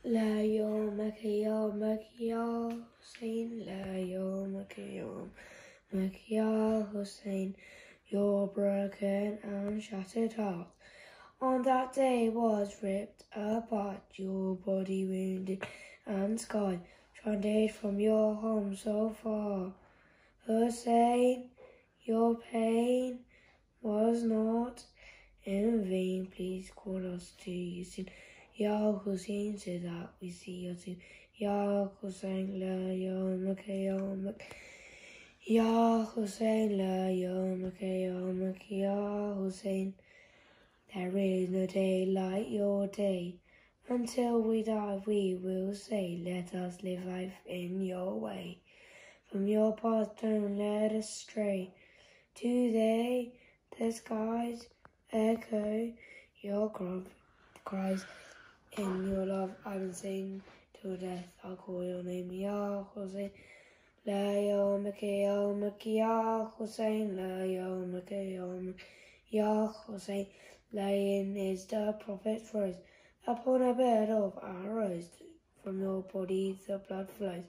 لا يومك يومك يا Hussein, لا يومك يومك يا Hussein, your broken and shattered heart on that day was ripped apart, your body wounded and scarred, stranded from your home so far. Hussein, your pain was not in vain, please call us to you soon. Ya Hussein, so that we see you soon. Ya Hussein, la yawmak yawmak. Ya Hussein, la yawmak yawmak. Ya Hussein, there is no day like your day. Until we die, we will say, let us live life in your way. From your path, don't let us stray. Today, the skies echo your cries. In your love, I will sing till death. I'll call your name, Ya Hussein. La yawmak yawmak, Ya Hussein. La yawmak yawmak, Ya Hussein. Lying is the prophet's rose upon a bed of arrows. From your body the blood flows.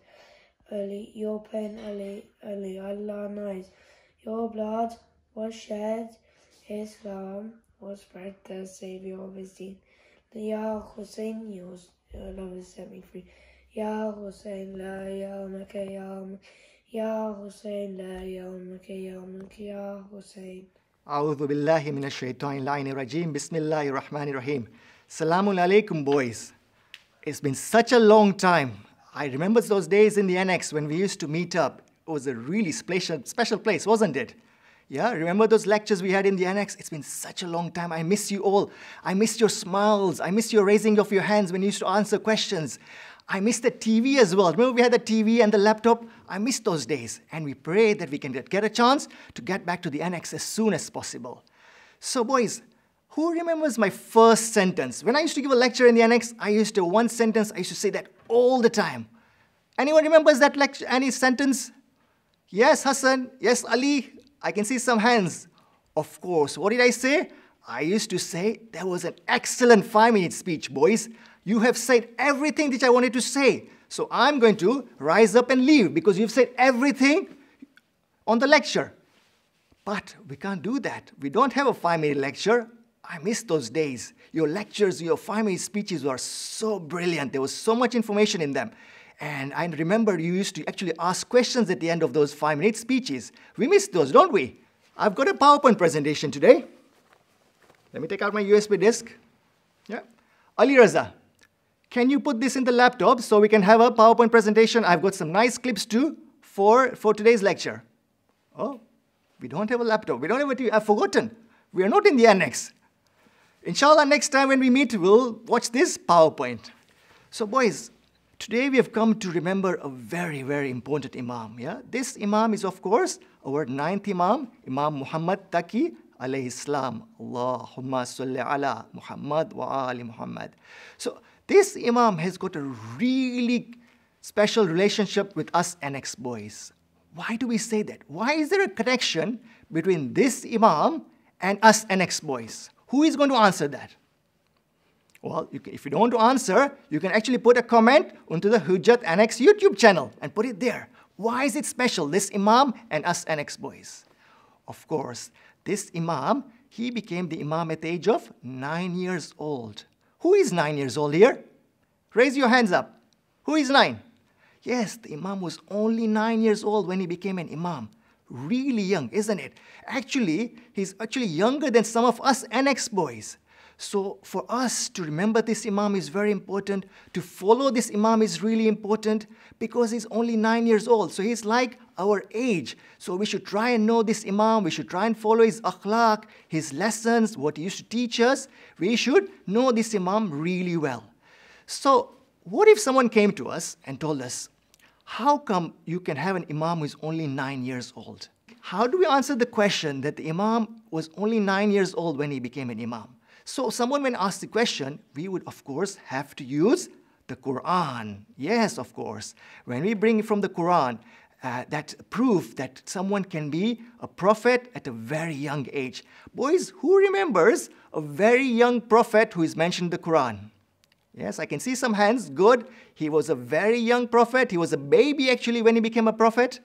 Only your pain, only Allah knows. Your blood was shed, Islam was spread, the Savior of his deen. Ya Hussein, your love has set me free. Ya Hussein, la yawmak yawmak. Ya Hussein, la yawmak yawmak. Ya Hussein. A'udhu billahi minash shaitanir rajim. Bismillahir rahmanir rahim. Salamun alaikum, boys. It's been such a long time. I remember those days in the annex when we used to meet up. It was a really special place, wasn't it? Yeah, remember those lectures we had in the annex? It's been such a long time. I miss you all. I miss your smiles. I miss your raising of your hands when you used to answer questions. I miss the TV as well. Remember we had the TV and the laptop? I miss those days. And we pray that we can get a chance to get back to the annex as soon as possible. So boys, who remembers my first sentence? When I used to give a lecture in the annex, I used to, one sentence, I used to say that all the time. Anyone remembers that lecture, any sentence? Yes, Hassan. Yes, Ali. I can see some hands. Of course. What did I say? I used to say that was an excellent 5-minute speech, boys. You have said everything that I wanted to say. So I'm going to rise up and leave because you've said everything on the lecture. But we can't do that. We don't have a 5-minute lecture. I miss those days. Your lectures, your 5-minute speeches were so brilliant. There was so much information in them. And I remember you used to actually ask questions at the end of those 5-minute speeches. We miss those, don't we? I've got a PowerPoint presentation today. Let me take out my USB disk. Yeah. Ali Raza, can you put this in the laptop so we can have a PowerPoint presentation? I've got some nice clips too for today's lecture. Oh, we don't have a laptop. We don't have a TV. I've forgotten. We are not in the annex. Inshallah, next time when we meet, we'll watch this PowerPoint. So boys, today we have come to remember a very, very important Imam. Yeah? This Imam is, of course, our 9th Imam, Imam Mohammed Taqi, alayhi salam. Allahumma salli ala Muhammad wa ali Muhammad. So this Imam has got a really special relationship with us annex boys. Why do we say that? Why is there a connection between this Imam and us annex boys? Who is going to answer that? Well, if you don't want to answer, you can actually put a comment onto the Hujjat Annex YouTube channel and put it there. Why is it special, this Imam and us Annex boys? Of course, this Imam, he became the Imam at the age of 9 years old. Who is 9 years old here? Raise your hands up. Who is 9? Yes, the Imam was only 9 years old when he became an Imam. Really young, isn't it? Actually, he's actually younger than some of us Annex boys. So for us to remember this Imam is very important. To follow this Imam is really important because he's only 9 years old. So he's like our age. So we should try and know this Imam. We should try and follow his akhlaq, his lessons, what he used to teach us. We should know this Imam really well. So what if someone came to us and told us, how come you can have an Imam who is only 9 years old? How do we answer the question that the Imam was only 9 years old when he became an Imam? So someone when asked the question, we would of course have to use the Quran. Yes, of course. When we bring from the Quran that proof that someone can be a prophet at a very young age. Boys, who remembers a very young prophet who is mentioned in the Quran? Yes, I can see some hands. Good. He was a very young prophet. He was a baby actually when he became a prophet.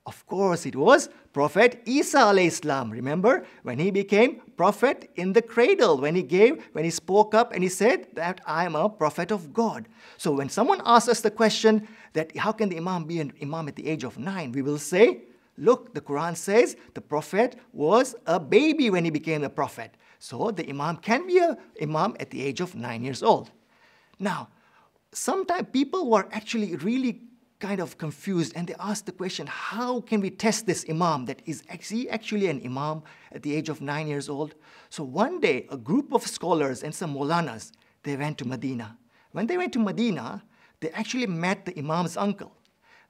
Of course, it was Prophet Isa alayhi salam. Remember when he became prophet in the cradle, when he spoke up and he said that I am a prophet of God. So when someone asks us the question that how can the Imam be an Imam at the age of 9, we will say, look, the Quran says the prophet was a baby when he became a prophet. So the Imam can be an Imam at the age of 9 years old. Now, sometimes people were actually really kind of confused and they ask the question, how can we test this Imam that is actually an Imam at the age of 9 years old? So one day, a group of scholars and some Maulanas, they went to Medina. When they went to Medina, they actually met the Imam's uncle.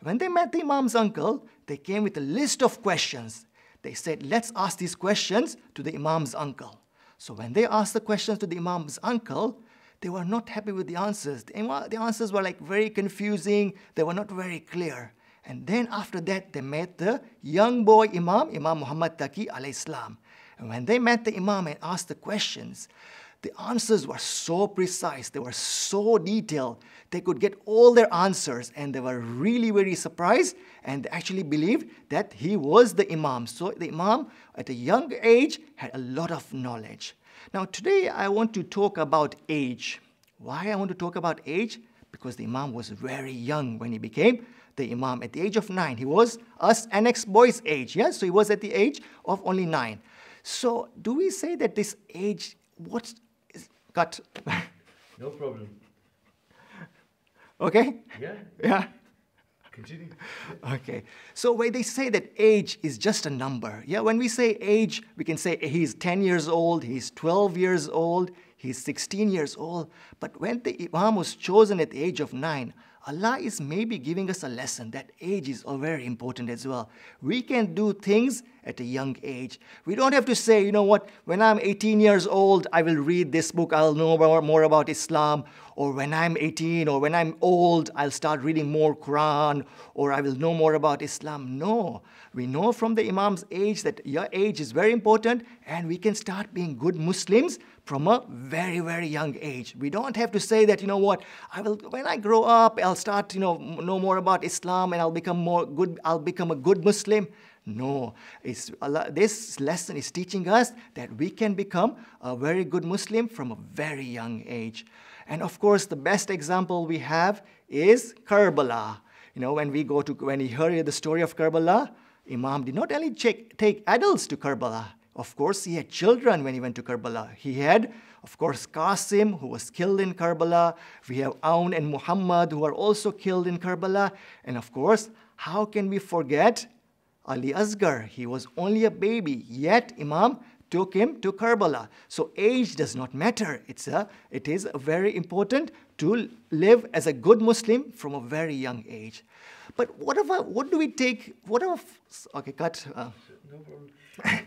When they met the Imam's uncle, they came with a list of questions. They said, let's ask these questions to the Imam's uncle. So when they asked the questions to the Imam's uncle, they were not happy with the answers. The answers were like very confusing. They were not very clear. And then after that, they met the young boy Imam Mohammed Taqi alayhi salam. And when they met the Imam and asked the questions, the answers were so precise. They were so detailed. They could get all their answers. And they were really very surprised. And they actually believed that he was the Imam. So the Imam, at a young age, had a lot of knowledge. Now, today I want to talk about age. Why I want to talk about age? Because the Imam was very young when he became the Imam. At the age of 9, he was us annex boys' age. Yeah? So he was at the age of only 9. So do we say that this age, what is cut? No problem. Okay? Yeah. Yeah. Continue. Okay. So when they say that age is just a number, yeah, when we say age, we can say he's 10 years old, he's 12 years old, he's 16 years old. But when the Imam was chosen at the age of 9, Allah is maybe giving us a lesson that age is very important as well. We can do things at a young age. We don't have to say, you know what, when I'm 18 years old, I will read this book, I'll know more about Islam. Or when I'm 18 or when I'm old, I'll start reading more Quran or I will know more about Islam. No, we know from the Imam's age that your age is very important and we can start being good Muslims from a very, very young age. We don't have to say that, you know what, when I grow up, I'll start, know more about Islam and I'll become a good Muslim. No, this lesson is teaching us that we can become a very good Muslim from a very young age. And of course, the best example we have is Karbala. When we hear the story of Karbala, Imam did not only take adults to Karbala. Of course, he had children when he went to Karbala. He had, of course, Qasim, who was killed in Karbala. We have Aun and Muhammad, who are also killed in Karbala. And of course, how can we forget Ali Asghar? He was only a baby, yet Imam took him to Karbala. So age does not matter. It is very important to live as a good Muslim from a very young age. But okay, cut. No problem.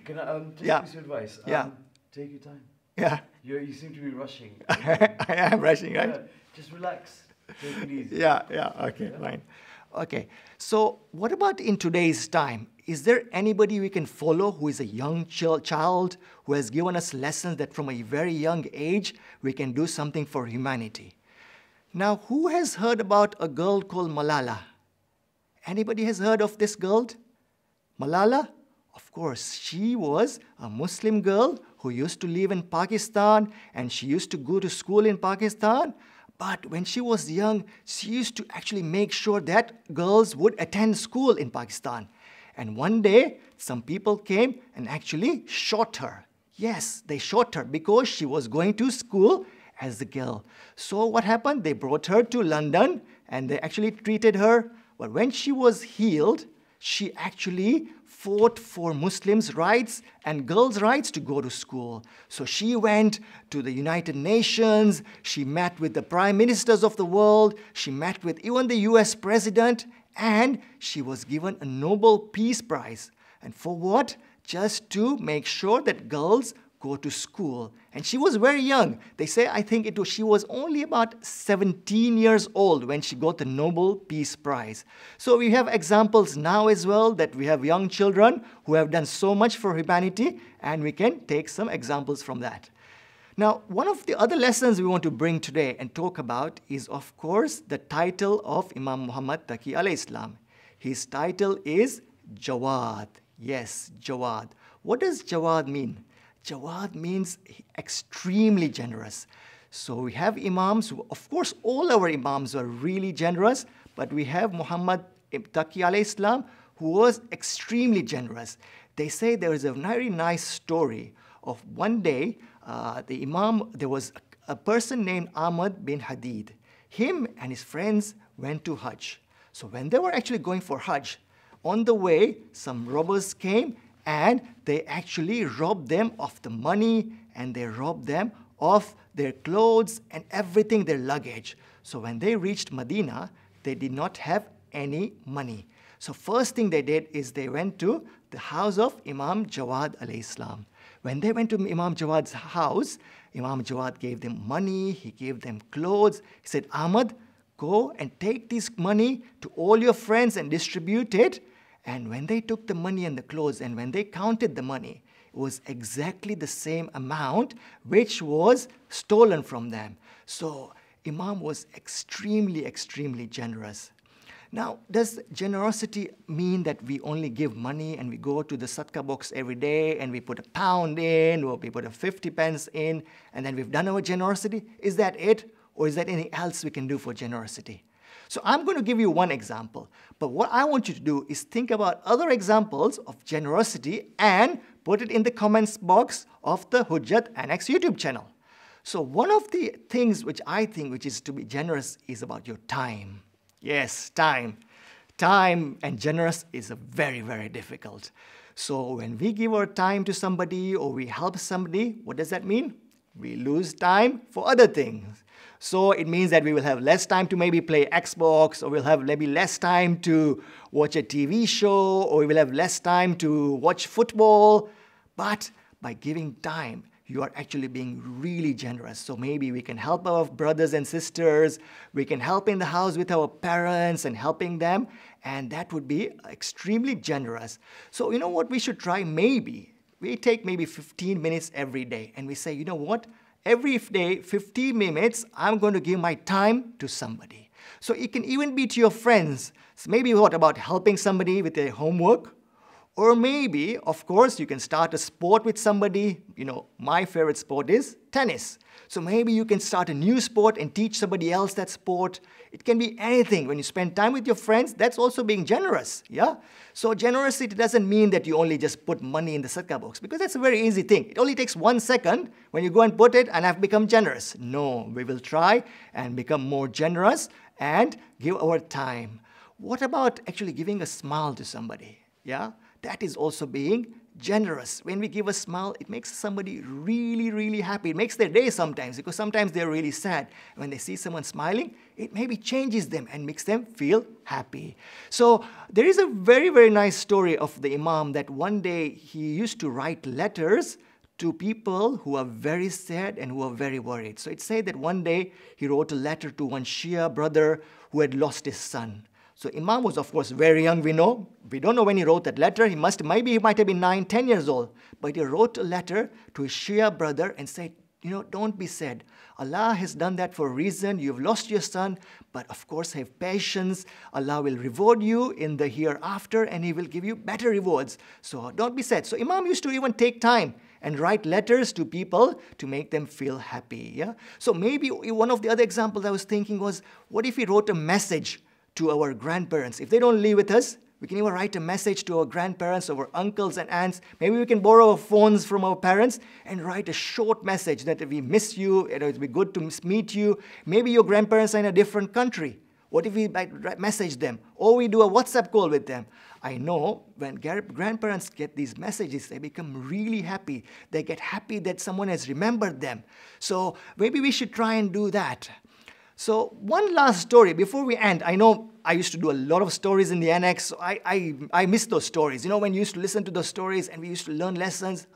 Can I take Yeah. this advice? Yeah. Take your time. Yeah. You seem to be rushing. I am rushing, right? Yeah, just relax. Take it easy. Yeah, okay, fine. Okay, so what about in today's time? Is there anybody we can follow who is a young child who has given us lessons that from a very young age we can do something for humanity? Now, who has heard about a girl called Malala? Anybody has heard of this girl? Malala? Of course, she was a Muslim girl who used to live in Pakistan and she used to go to school in Pakistan. But when she was young, she used to actually make sure that girls would attend school in Pakistan. And one day, some people came and actually shot her. Yes, they shot her because she was going to school as a girl. So what happened? They brought her to London and they actually treated her. But when she was healed, she actually fought for Muslims' rights and girls' rights to go to school. So she went to the United Nations, she met with the prime ministers of the world, she met with even the US president, and she was given a Nobel Peace Prize. And for what? Just to make sure that girls go to school. And she was very young. They say, I think she was only about 17 years old when she got the Nobel Peace Prize. So we have examples now as well that we have young children who have done so much for humanity, and we can take some examples from that. Now, one of the other lessons we want to bring today and talk about is, of course, the title of Imam Muhammad Taqi alayhi salam. His title is Jawad. Yes, Jawad. What does Jawad mean? Jawad means extremely generous. So we have Imams, of course, all our Imams are really generous, but we have Muhammad Taqi alayhi salam, who was extremely generous. They say there is a very nice story of one day, the Imam, there was a person named Ahmad bin Hadid. Him and his friends went to Hajj. So when they were actually going for Hajj, on the way, some robbers came and they actually robbed them of the money and they robbed them of their clothes and everything, their luggage. So when they reached Medina, they did not have any money. So first thing they did is they went to the house of Imam Jawad alayhi salam. When they went to Imam Jawad's house, Imam Jawad gave them money, he gave them clothes. He said, Ahmad, go and take this money to all your friends and distribute it. And when they took the money and the clothes and when they counted the money, it was exactly the same amount which was stolen from them. So Imam was extremely, extremely generous. Now, does generosity mean that we only give money and we go to the sadaqah box every day and we put £1 in or we put a 50 pence in and then we've done our generosity? Is that it? Or is there anything else we can do for generosity? So I'm going to give you one example. But what I want you to do is think about other examples of generosity and put it in the comments box of the Hujjat Annex YouTube channel. So one of the things which I think which is to be generous is about your time. Yes, time. Time and generous is very, very difficult. So when we give our time to somebody or we help somebody, what does that mean? We lose time for other things. So it means that we will have less time to maybe play Xbox, or we'll have maybe less time to watch a TV show, or we will have less time to watch football. But by giving time, you are actually being really generous. So maybe we can help our brothers and sisters, we can help in the house with our parents and helping them, and that would be extremely generous. So you know what we should try? Maybe we take maybe 15 minutes every day and we say, you know what? Every day, 15 minutes, I'm going to give my time to somebody. So it can even be to your friends. So maybe what about helping somebody with their homework? Or maybe, of course, you can start a sport with somebody. You know, my favorite sport is tennis. So maybe you can start a new sport and teach somebody else that sport. It can be anything. When you spend time with your friends, that's also being generous, yeah? So generosity doesn't mean that you only just put money in the sadaqah box, because that's a very easy thing. It only takes 1 second when you go and put it and I've become generous. No, we will try and become more generous and give our time. What about actually giving a smile to somebody, yeah? That is also being generous. When we give a smile, it makes somebody really, really happy. It makes their day sometimes, because sometimes they're really sad. When they see someone smiling, it maybe changes them and makes them feel happy. So there is a very, very nice story of the Imam that one day he used to write letters to people who are very sad and who are very worried. So it said that one day he wrote a letter to one Shia brother who had lost his son. So Imam was, of course, very young, we know. We don't know when he wrote that letter. Maybe he might have been 9, 10 years old. But he wrote a letter to his Shia brother and said, you know, don't be sad. Allah has done that for a reason. You've lost your son, but of course have patience. Allah will reward you in the hereafter and He will give you better rewards. So don't be sad. So Imam used to even take time and write letters to people to make them feel happy. Yeah. So maybe one of the other examples I was thinking was, what if he wrote a message to our grandparents? If they don't live with us, we can even write a message to our grandparents, our uncles and aunts. Maybe we can borrow our phones from our parents and write a short message that we miss you, it would be good to meet you. Maybe your grandparents are in a different country. What if we message them? Or we do a WhatsApp call with them? I know when grandparents get these messages, they become really happy. They get happy that someone has remembered them. So maybe we should try and do that. So one last story before we end. I know I used to do a lot of stories in the annex. So I miss those stories. You know, when you used to listen to those stories and we used to learn lessons.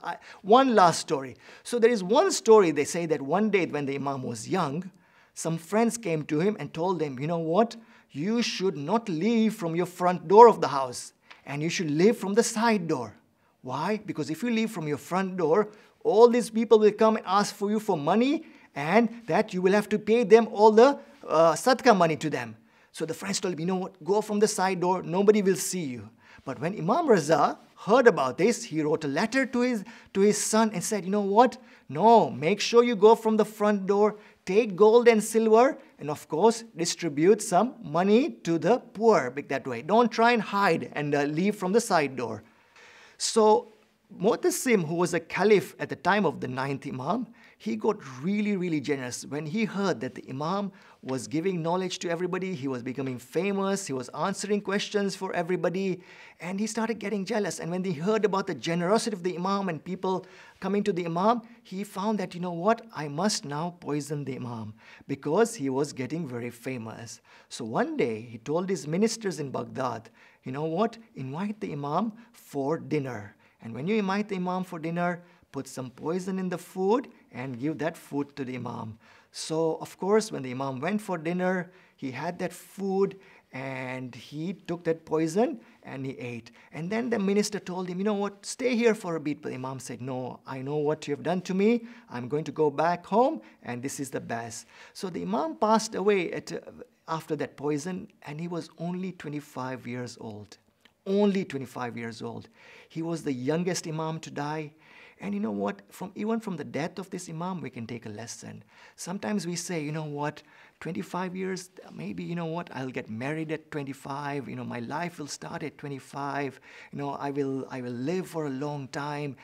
One last story. So there is one story, they say that one day when the Imam was young, some friends came to him and told him, you know what? You should not leave from your front door of the house and you should leave from the side door. Why? Because if you leave from your front door, All these people will come and ask for you for money, and that you will have to pay them all the sadaqah money to them. So the friends told him, you know what, go from the side door, nobody will see you. But when Imam Raza heard about this, he wrote a letter to his son and said, you know what, no, make sure you go from the front door, take gold and silver, and of course, distribute some money to the poor that way. Don't try and hide and leave from the side door. So Mu'tasim, who was a caliph at the time of the 9th Imam, he got really, really generous. When he heard that the Imam was giving knowledge to everybody, he was becoming famous, he was answering questions for everybody, and he started getting jealous. And when he heard about the generosity of the Imam and people coming to the Imam, he found that, you know what, I must now poison the Imam because he was getting very famous. So one day, he told his ministers in Baghdad, you know what, invite the Imam for dinner. And when you invite the Imam for dinner, put some poison in the food and give that food to the Imam. So, of course, when the Imam went for dinner, he had that food and he took that poison and he ate. And then the minister told him, you know what, stay here for a bit. But the Imam said, no, I know what you have done to me. I'm going to go back home and this is the best. So the Imam passed away after that poison, and he was only 25 years old. Only 25 years old. He was the youngest Imam to die. And you know what? Even from the death of this Imam, we can take a lesson. Sometimes we say, you know what, 25 years, maybe, you know what, I'll get married at 25, you know, my life will start at 25, you know, I will live for a long time.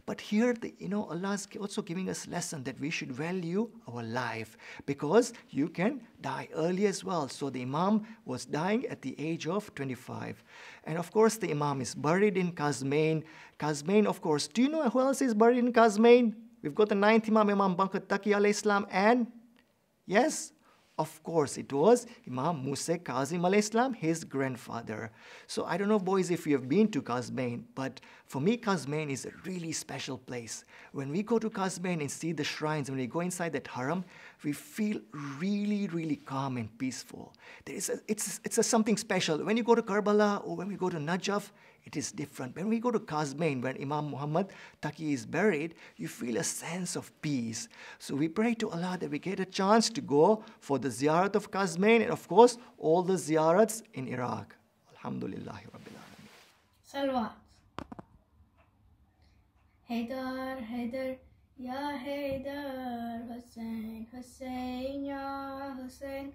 But here, Allah is also giving us lesson that we should value our life, because you can die early as well. So the Imam was dying at the age of 25. And of course, the Imam is buried in Qazmain. Qazmain, of course, do you know who else is buried in Qazmain? We've got the 9th Imam, Imam Taqi alayhi salam, and yes, of course, it was Imam Musa Kazim alayhi salam, his grandfather. So I don't know, boys, if you have been to Qazmain, but for me, Qazmain is a really special place. When we go to Qazmain and see the shrines, when we go inside that haram, we feel really, really calm and peaceful. It's something special. When you go to Karbala or when we go to Najaf, it is different. When we go to Qazmain, when Imam Mohammed Taqi is buried, you feel a sense of peace. So we pray to Allah that we get a chance to go for the ziyarat of Qazmain and of course all the ziyarats in Iraq. Alhamdulillahi Rabbil Alameen. Salawat. Haydar, Haydar, Ya Haydar, Hussein, Hussein, Ya Hussein.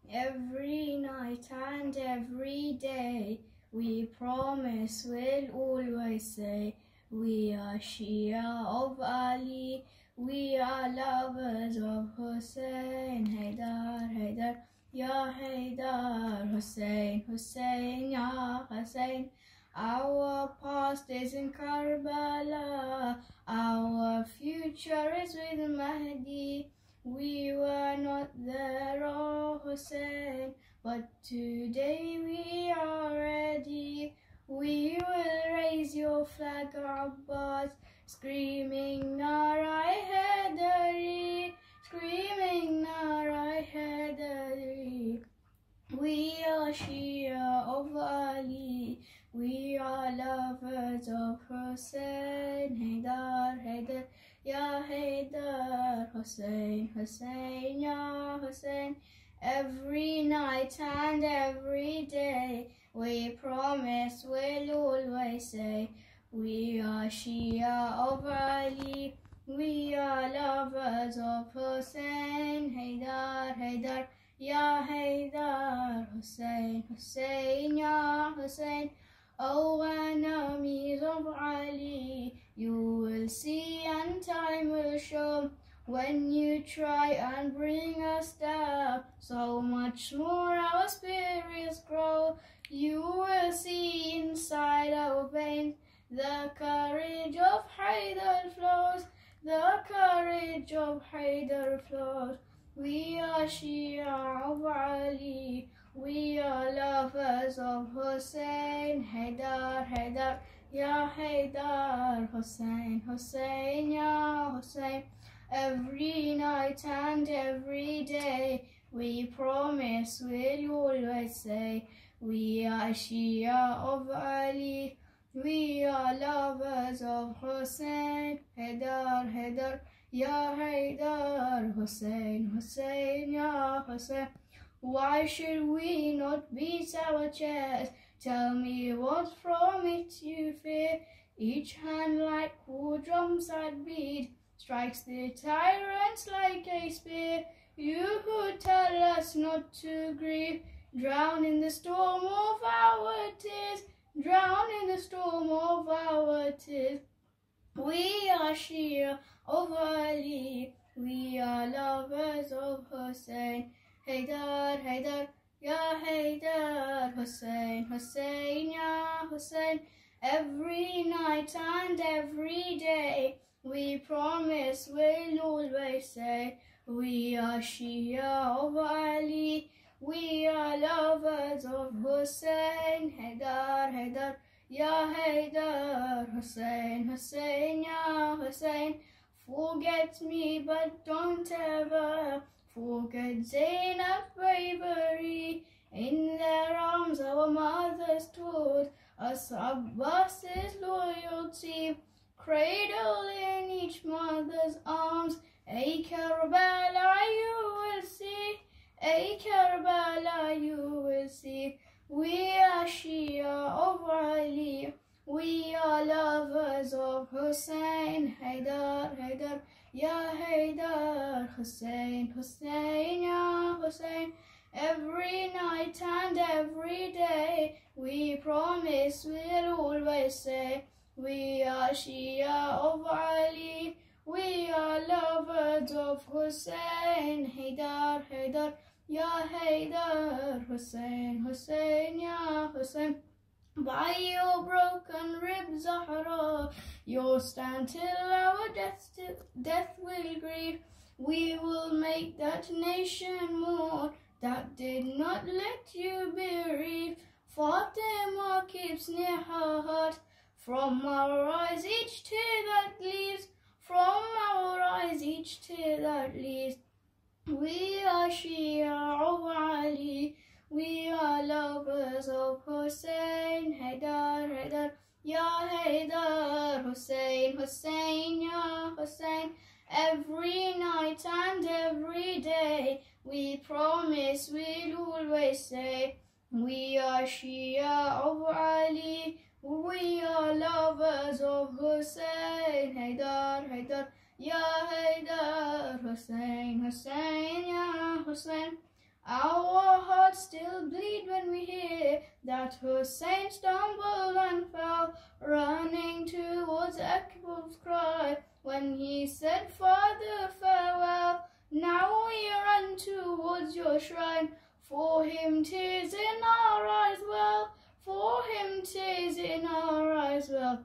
Every night and every day, we promise we'll always say, we are Shia of Ali, we are lovers of Hussein. Haydar, Haydar, Ya Haydar, Hussein, Hussein, Ya Hussein. Our past is in Karbala, our future is with Mahdi. We were not there, oh Hussein, but today we are ready. We will raise your flag, Abbas, screaming Narai Haidari, screaming Narai Haidari. We are Shia of Ali, we are lovers of Hussein. Haydar, Haydar, Ya Haydar, Hussein, Hussein, Ya Hussein. Every night and every day, we promise we'll always say, we are Shia of Ali, we are lovers of Hussein. Haydar, Haydar, Ya Haydar, Hussein, Hussein, Ya Hussein. Oh, enemies of Ali, you will see and time will show. When you try and bring us down, so much more our spirits grow. You will see inside our veins the courage of Haydar flows, the courage of Haydar flows. We are Shia of Ali, we are lovers of Hussein. Haydar, Haydar, Ya Haydar, Hussein, Hussein, Ya Hussein. Every night and every day, we promise we'll always say, we are Shia of Ali, We are lovers of Hussein, Haidar, Haidar, Ya Haidar, Hussein, Hussein, Ya Hussein. Why should we not beat our chest? Tell me what from it you fear. Each hand like war drums that beat strikes the tyrants like a spear. You who tell us not to grieve, drown in the storm of our tears. Drown in the storm of our tears. We are Shia of Ali, we are lovers of Hussein. Haidar, Haidar, Ya Haidar, Hussein, Hussein, Ya Hussein. Every night and every day, we promise we'll always say, we are Shia of Ali, we are lovers of Hussein. Haidar, Haidar, Ya Haidar, Hussein, Hussein, Ya Hussein. Forget me, but don't ever forget Zainab's bravery. In their arms our mothers taught us Abbas's loyalty. Cradle in each mother's arms, a Karbala you will see, a Karbala you will see. We are Shia of Ali, we are lovers of Hussein. Haidar, Haidar, Ya Haidar, Hussein, Hussein, Ya Hussein. Every night and every day, we promise we'll always say, we are Shia of Ali, we are lovers of Hussein. Haidar, Haidar, Ya Haidar, Hussein, Hussein, Ya Hussein. By your broken ribs, Zahra, you'll stand till our death will grieve. We will make that nation mourn that did not let you bereave. Fatima keeps near her heart, from our eyes each tear that leaves, from our eyes each tear that leaves. We are Shia of Ali, we are lovers of Hussein. Haidar, Haidar, Ya Haidar, Hussein, Hussein, Ya Hussein. Every night and every day, we promise we'll always say, we are Shia of Ali, we are lovers of Hussein. Haidar, Haidar, Ya Haidar, Hussein, Hussein, Ya Hussein. Our hearts still bleed when we hear that Hussein stumbled and fell, running towards Akbar's cry when he said, Father, farewell. Now we run towards your shrine, for him 'tis in our eyes well, for him 'tis in our eyes well.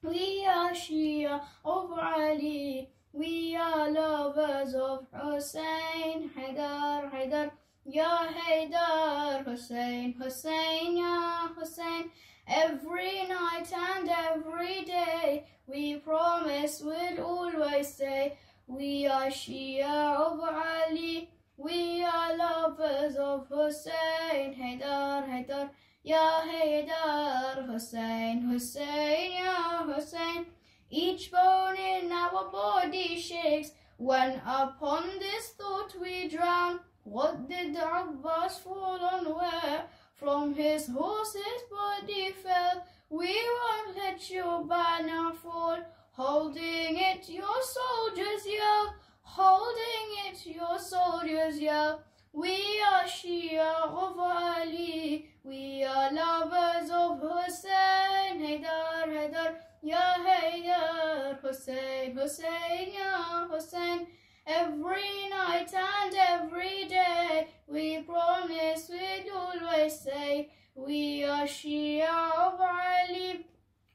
We are Shia of Ali, we are lovers of Hussein. Haidar, Haidar, Ya Haidar, Hussein, Hussein, Ya Hussein. Every night and every day, we promise we'll always say, we are Shia of Ali, we are lovers of Hussein. Haidar, Haidar, Ya Haidar, Hussein, Hussein, Ya Hussein. Each bone in our body shakes when upon this thought we drown. What did Abbas fall on where from his horse's body fell? We won't let your banner fall. Holding it your soldiers yell, holding it your soldiers yell. We are Shia of Ali, we are lovers of Hussein. Haidar, Haidar, Ya Haidar, Hussein, Hussein, Ya Hussein. Every night and every day, we promise we'd always say, we are Shia of Ali,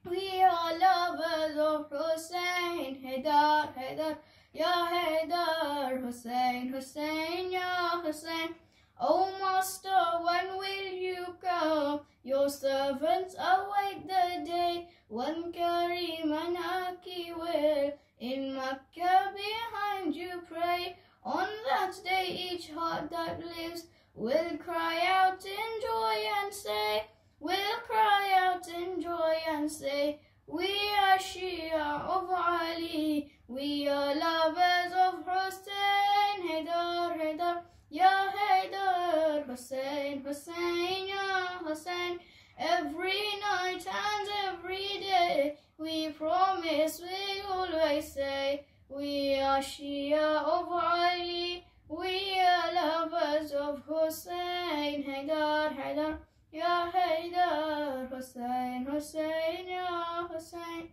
we are lovers of Hussein. Haidar, Haidar, Ya Haidar, Hussein, Hussein, Ya Hussein. O Master, when will you come? Your servants await the day when Karim and Taqi will in Makkah behind you pray. On that day each heart that lives will cry out in joy and say, We'll cry out in joy and say, we are Shia of Ali, we are lovers of Hussein, Haidar, Haidar, Ya Haidar, Hussein, Hussein, Ya Hussein. Every night and every day, we promise we always say, we are Shia of Ali, we are lovers of Hussein, Haidar, Haidar, Ya Haidar, Hussein, Hussein, Ya Hussein.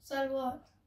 Salawat.